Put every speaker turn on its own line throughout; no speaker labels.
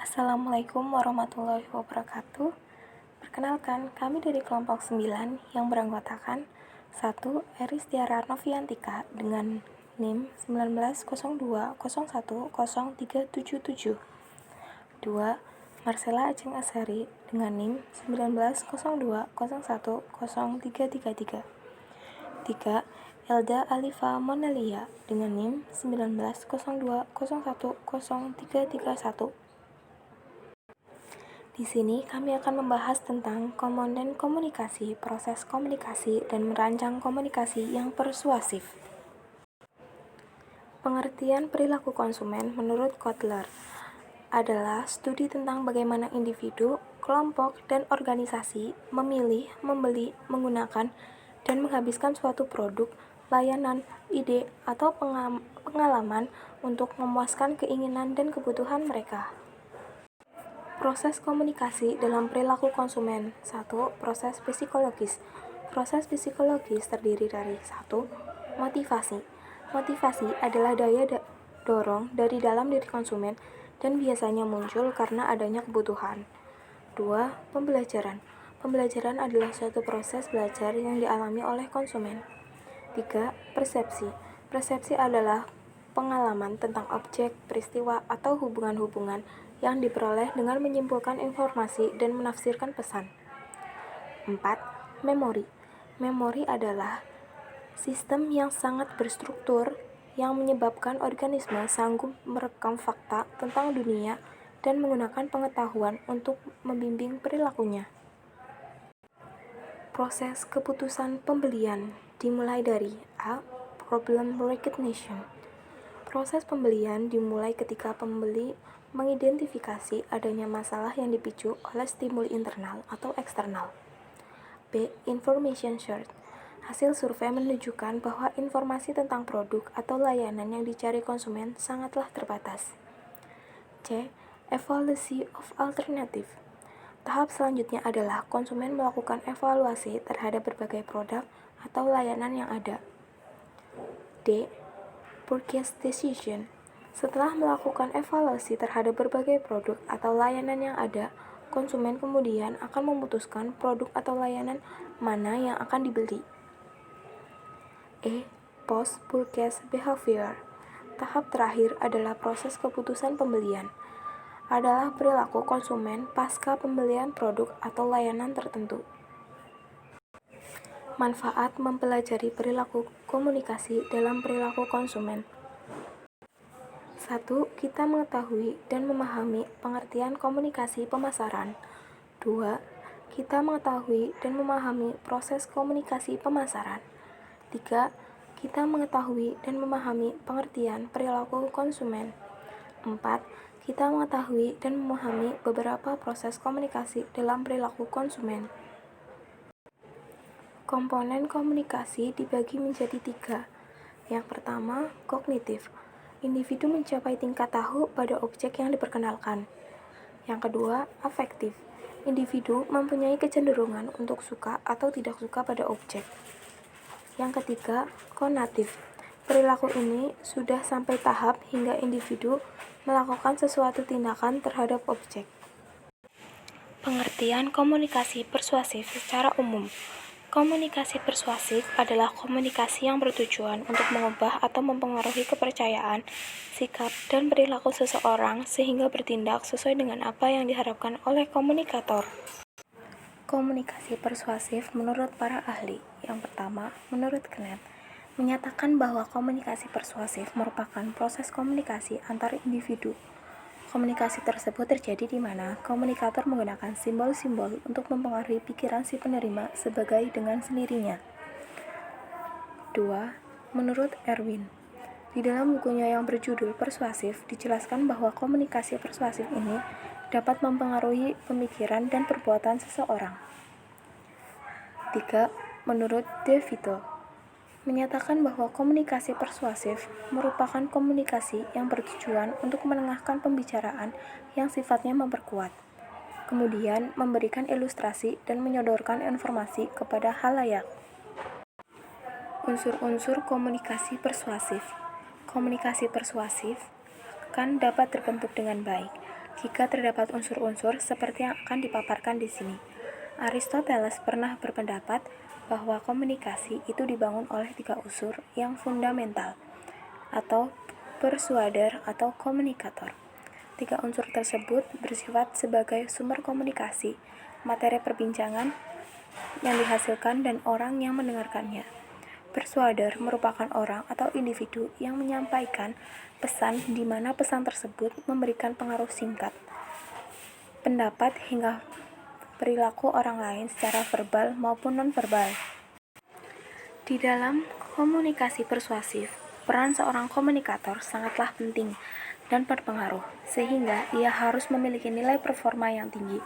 Assalamualaikum warahmatullahi wabarakatuh. Perkenalkan, kami dari kelompok 9 yang beranggotakan 1. Eris Tiara Noviantika dengan NIM 1902010377. 2. Marcella Ajeng Azhari dengan NIM 1902010333. 3. Elda Alifa Monelia dengan NIM 1902010331. Di sini kami akan membahas tentang komponen komunikasi, proses komunikasi, dan merancang komunikasi yang persuasif. Pengertian perilaku konsumen menurut Kotler adalah studi tentang bagaimana individu, kelompok, dan organisasi memilih, membeli, menggunakan, dan menghabiskan suatu produk, layanan, ide, atau pengalaman untuk memuaskan keinginan dan kebutuhan mereka. Proses komunikasi dalam perilaku konsumen. 1. Proses psikologis. Proses psikologis terdiri dari 1. Motivasi. Motivasi adalah daya dorong dari dalam diri konsumen dan biasanya muncul karena adanya kebutuhan. 2. Pembelajaran. Pembelajaran adalah suatu proses belajar yang dialami oleh konsumen. 3. Persepsi. Persepsi adalah pengalaman tentang objek, peristiwa, atau hubungan-hubungan yang diperoleh dengan menyimpulkan informasi dan menafsirkan pesan. 4. Memori. Memori adalah sistem yang sangat berstruktur yang menyebabkan organisme sanggup merekam fakta tentang dunia dan menggunakan pengetahuan untuk membimbing perilakunya. Proses keputusan pembelian dimulai dari A. Problem recognition. Proses pembelian dimulai ketika pembeli mengidentifikasi adanya masalah yang dipicu oleh stimuli internal atau eksternal. B. Information search. Hasil survei menunjukkan bahwa informasi tentang produk atau layanan yang dicari konsumen sangatlah terbatas. C. Evaluasi of alternative. Tahap selanjutnya adalah konsumen melakukan evaluasi terhadap berbagai produk atau layanan yang ada. D. Purchase decision. Setelah melakukan evaluasi terhadap berbagai produk atau layanan yang ada, konsumen kemudian akan memutuskan produk atau layanan mana yang akan dibeli. E. Post-purchase behavior. Tahap terakhir adalah proses keputusan pembelian. Adalah perilaku konsumen pasca pembelian produk atau layanan tertentu. Manfaat mempelajari perilaku komunikasi dalam perilaku konsumen. 1. Kita mengetahui dan memahami pengertian komunikasi pemasaran. 2. Kita mengetahui dan memahami proses komunikasi pemasaran. 3. Kita mengetahui dan memahami pengertian perilaku konsumen. 4. Kita mengetahui dan memahami beberapa proses komunikasi dalam perilaku konsumen. Komponen komunikasi dibagi menjadi 3. Yang pertama, kognitif. Individu mencapai tingkat tahu pada objek yang diperkenalkan. Yang kedua, afektif. Individu mempunyai kecenderungan untuk suka atau tidak suka pada objek. Yang ketiga, konatif. Perilaku ini sudah sampai tahap hingga individu melakukan sesuatu tindakan terhadap objek. Pengertian komunikasi persuasif secara umum. Komunikasi persuasif adalah komunikasi yang bertujuan untuk mengubah atau mempengaruhi kepercayaan, sikap, dan perilaku seseorang sehingga bertindak sesuai dengan apa yang diharapkan oleh komunikator. Komunikasi persuasif menurut para ahli. Yang pertama, menurut Knet, menyatakan bahwa komunikasi persuasif merupakan proses komunikasi antar individu. Komunikasi tersebut terjadi di mana komunikator menggunakan simbol-simbol untuk mempengaruhi pikiran si penerima sebagai dengan sendirinya. 2. Menurut Erwin, di dalam bukunya yang berjudul Persuasif, dijelaskan bahwa komunikasi persuasif ini dapat mempengaruhi pemikiran dan perbuatan seseorang. 3. Menurut De Vito, menyatakan bahwa komunikasi persuasif merupakan komunikasi yang bertujuan untuk menengahkan pembicaraan yang sifatnya memperkuat, kemudian memberikan ilustrasi dan menyodorkan informasi kepada khalayak. Unsur-unsur komunikasi persuasif. Komunikasi persuasif kan dapat terbentuk dengan baik jika terdapat unsur-unsur seperti yang akan dipaparkan di sini. Aristoteles pernah berpendapat bahwa komunikasi itu dibangun oleh 3 unsur yang fundamental, atau persuader atau komunikator. 3 unsur tersebut bersifat sebagai sumber komunikasi, materi perbincangan yang dihasilkan, dan orang yang mendengarkannya. Persuader merupakan orang atau individu yang menyampaikan pesan di mana pesan tersebut memberikan pengaruh singkat, pendapat, hingga perilaku orang lain secara verbal maupun non-verbal. Di dalam komunikasi persuasif, peran seorang komunikator sangatlah penting dan berpengaruh, sehingga ia harus memiliki nilai performa yang tinggi.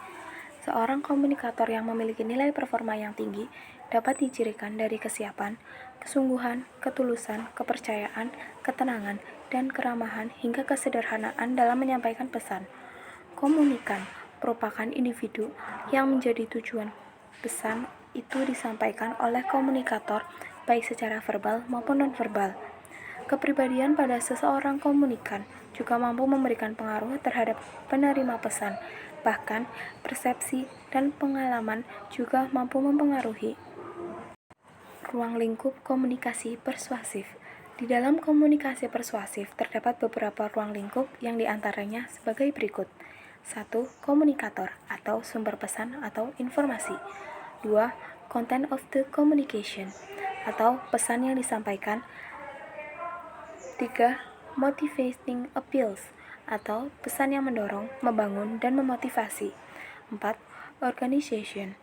Seorang komunikator yang memiliki nilai performa yang tinggi dapat dicirikan dari kesiapan, kesungguhan, ketulusan, kepercayaan, ketenangan, dan keramahan hingga kesederhanaan dalam menyampaikan pesan. Komunikan merupakan individu yang menjadi tujuan pesan itu disampaikan oleh komunikator baik secara verbal maupun non-verbal. Kepribadian pada seseorang komunikan juga mampu memberikan pengaruh terhadap penerima pesan. Bahkan, persepsi dan pengalaman juga mampu mempengaruhi ruang lingkup komunikasi persuasif. Di dalam komunikasi persuasif terdapat beberapa ruang lingkup yang diantaranya sebagai berikut. 1. Komunikator atau sumber pesan atau informasi. 2. Content of the communication atau pesan yang disampaikan. 3. Motivating appeals atau pesan yang mendorong, membangun, dan memotivasi. 4. Organization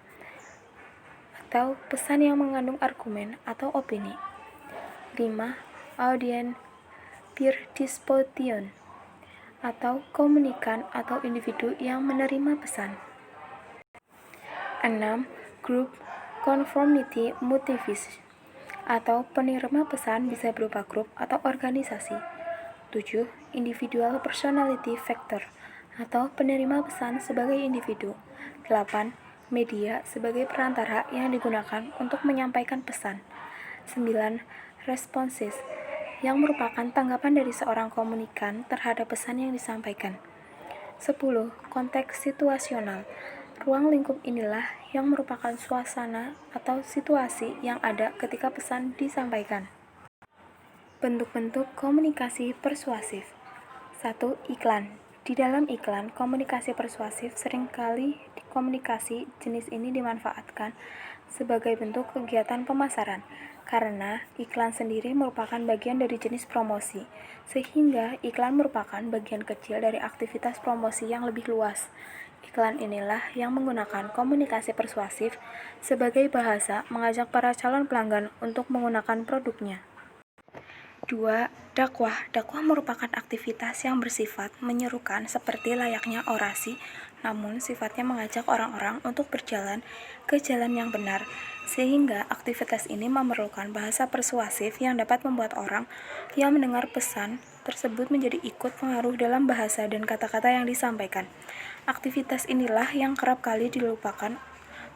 atau pesan yang mengandung argumen atau opini. 5. Audience participation atau komunikan atau individu yang menerima pesan. 6. Group conformity motivation atau penerima pesan bisa berupa grup atau organisasi. 7. Individual personality factor atau penerima pesan sebagai individu. 8. Media sebagai perantara yang digunakan untuk menyampaikan pesan. 9. Responses yang merupakan tanggapan dari seorang komunikan terhadap pesan yang disampaikan. 10. Konteks situasional. Ruang lingkup inilah yang merupakan suasana atau situasi yang ada ketika pesan disampaikan. Bentuk-bentuk komunikasi persuasif. 1. Iklan. Di dalam iklan, komunikasi persuasif seringkali komunikasi jenis ini dimanfaatkan sebagai bentuk kegiatan pemasaran, karena iklan sendiri merupakan bagian dari jenis promosi, sehingga iklan merupakan bagian kecil dari aktivitas promosi yang lebih luas. Iklan inilah yang menggunakan komunikasi persuasif sebagai bahasa mengajak para calon pelanggan untuk menggunakan produknya. 2. Dakwah. Dakwah merupakan aktivitas yang bersifat menyerukan seperti layaknya orasi, namun sifatnya mengajak orang-orang untuk berjalan ke jalan yang benar, sehingga aktivitas ini memerlukan bahasa persuasif yang dapat membuat orang yang mendengar pesan tersebut menjadi ikut pengaruh dalam bahasa dan kata-kata yang disampaikan. Aktivitas inilah yang kerap kali dilupakan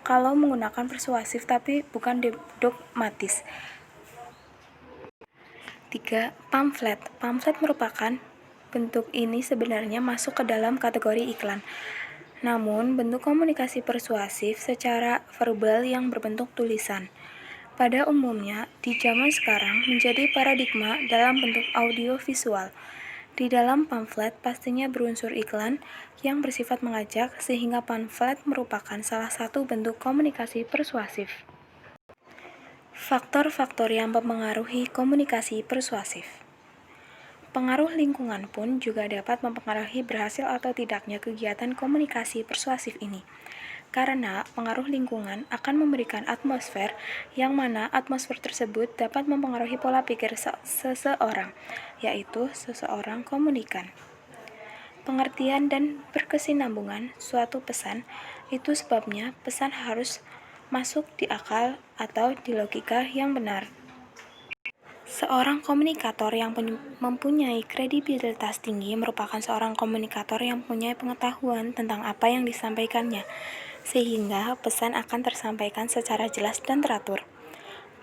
kalau menggunakan persuasif tapi bukan dogmatis. 3. Pamflet. Pamflet merupakan bentuk ini sebenarnya masuk ke dalam kategori iklan. Namun, bentuk komunikasi persuasif secara verbal yang berbentuk tulisan. Pada umumnya, di zaman sekarang menjadi paradigma dalam bentuk audio-visual. Di dalam pamflet pastinya berunsur iklan yang bersifat mengajak, sehingga pamflet merupakan salah satu bentuk komunikasi persuasif. Faktor-faktor yang mempengaruhi komunikasi persuasif. Pengaruh lingkungan pun juga dapat mempengaruhi berhasil atau tidaknya kegiatan komunikasi persuasif ini. Karena pengaruh lingkungan akan memberikan atmosfer, yang mana atmosfer tersebut dapat mempengaruhi pola pikir seseorang, yaitu seseorang komunikan. Pengertian dan berkesinambungan suatu pesan, itu sebabnya pesan harus masuk di akal atau di logika yang benar. Seorang komunikator yang mempunyai kredibilitas tinggi merupakan seorang komunikator yang mempunyai pengetahuan tentang apa yang disampaikannya, sehingga pesan akan tersampaikan secara jelas dan teratur.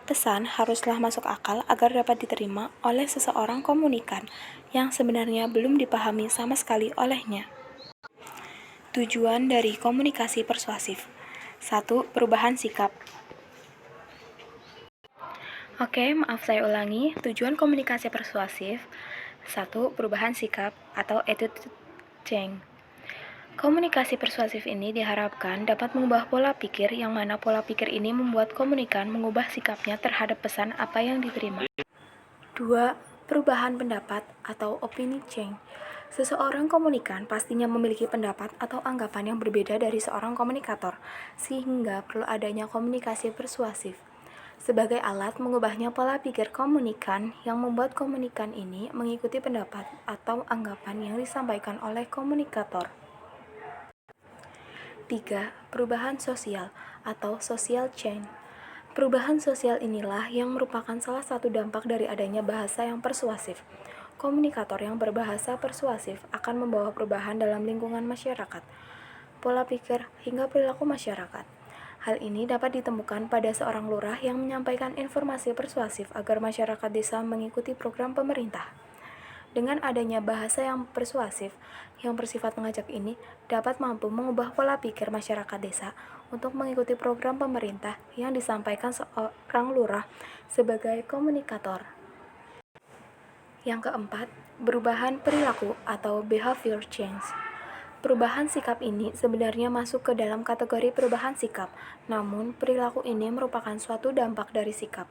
Pesan haruslah masuk akal agar dapat diterima oleh seseorang komunikan yang sebenarnya belum dipahami sama sekali olehnya. Tujuan dari komunikasi persuasif. 1. Perubahan sikap. Oke, maaf saya ulangi. Tujuan komunikasi persuasif. 1. Perubahan sikap atau attitude change. Komunikasi persuasif ini diharapkan dapat mengubah pola pikir yang mana pola pikir ini membuat komunikan mengubah sikapnya terhadap pesan apa yang diterima. 2. Perubahan pendapat atau opini change. Seseorang komunikan pastinya memiliki pendapat atau anggapan yang berbeda dari seorang komunikator, sehingga perlu adanya komunikasi persuasif sebagai alat mengubahnya pola pikir komunikan yang membuat komunikan ini mengikuti pendapat atau anggapan yang disampaikan oleh komunikator. 3. Perubahan sosial atau social change. Perubahan sosial inilah yang merupakan salah satu dampak dari adanya bahasa yang persuasif. Komunikator yang berbahasa persuasif akan membawa perubahan dalam lingkungan masyarakat, pola pikir, hingga perilaku masyarakat. Hal ini dapat ditemukan pada seorang lurah yang menyampaikan informasi persuasif agar masyarakat desa mengikuti program pemerintah. Dengan adanya bahasa yang persuasif, yang bersifat mengajak ini, dapat mampu mengubah pola pikir masyarakat desa untuk mengikuti program pemerintah yang disampaikan seorang lurah sebagai komunikator. Yang keempat, perubahan perilaku atau behavior change. Perubahan sikap ini sebenarnya masuk ke dalam kategori perubahan sikap, namun perilaku ini merupakan suatu dampak dari sikap.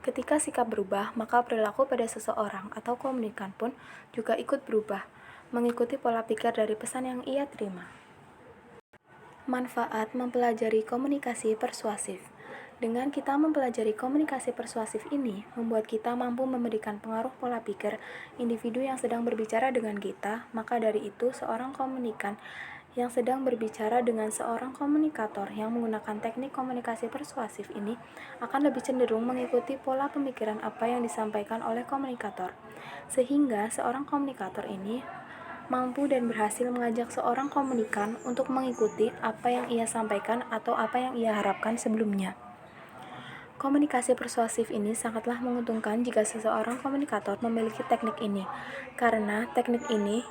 Ketika sikap berubah, maka perilaku pada seseorang atau komunikan pun juga ikut berubah, mengikuti pola pikir dari pesan yang ia terima. Manfaat mempelajari komunikasi persuasif. Dengan kita mempelajari komunikasi persuasif ini, membuat kita mampu memberikan pengaruh pola pikir individu yang sedang berbicara dengan kita, maka dari itu seorang komunikan yang sedang berbicara dengan seorang komunikator yang menggunakan teknik komunikasi persuasif ini akan lebih cenderung mengikuti pola pemikiran apa yang disampaikan oleh komunikator, sehingga seorang komunikator ini mampu dan berhasil mengajak seorang komunikan untuk mengikuti apa yang ia sampaikan atau apa yang ia harapkan sebelumnya. Komunikasi persuasif ini sangatlah menguntungkan jika seseorang komunikator memiliki teknik ini, karena teknik ini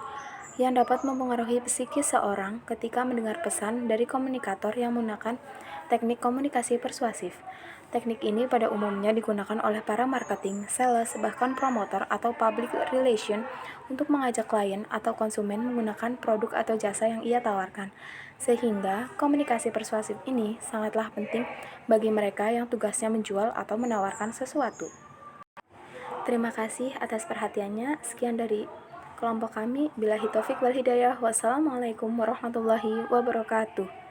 yang dapat mempengaruhi psikis seorang ketika mendengar pesan dari komunikator yang menggunakan teknik komunikasi persuasif. Teknik ini pada umumnya digunakan oleh para marketing, sales, bahkan promotor atau public relation untuk mengajak klien atau konsumen menggunakan produk atau jasa yang ia tawarkan. Sehingga komunikasi persuasif ini sangatlah penting bagi mereka yang tugasnya menjual atau menawarkan sesuatu. Terima kasih atas perhatiannya. Sekian dari kelompok kami. Billahi taufik wal hidayah. Wassalamualaikum warahmatullahi wabarakatuh.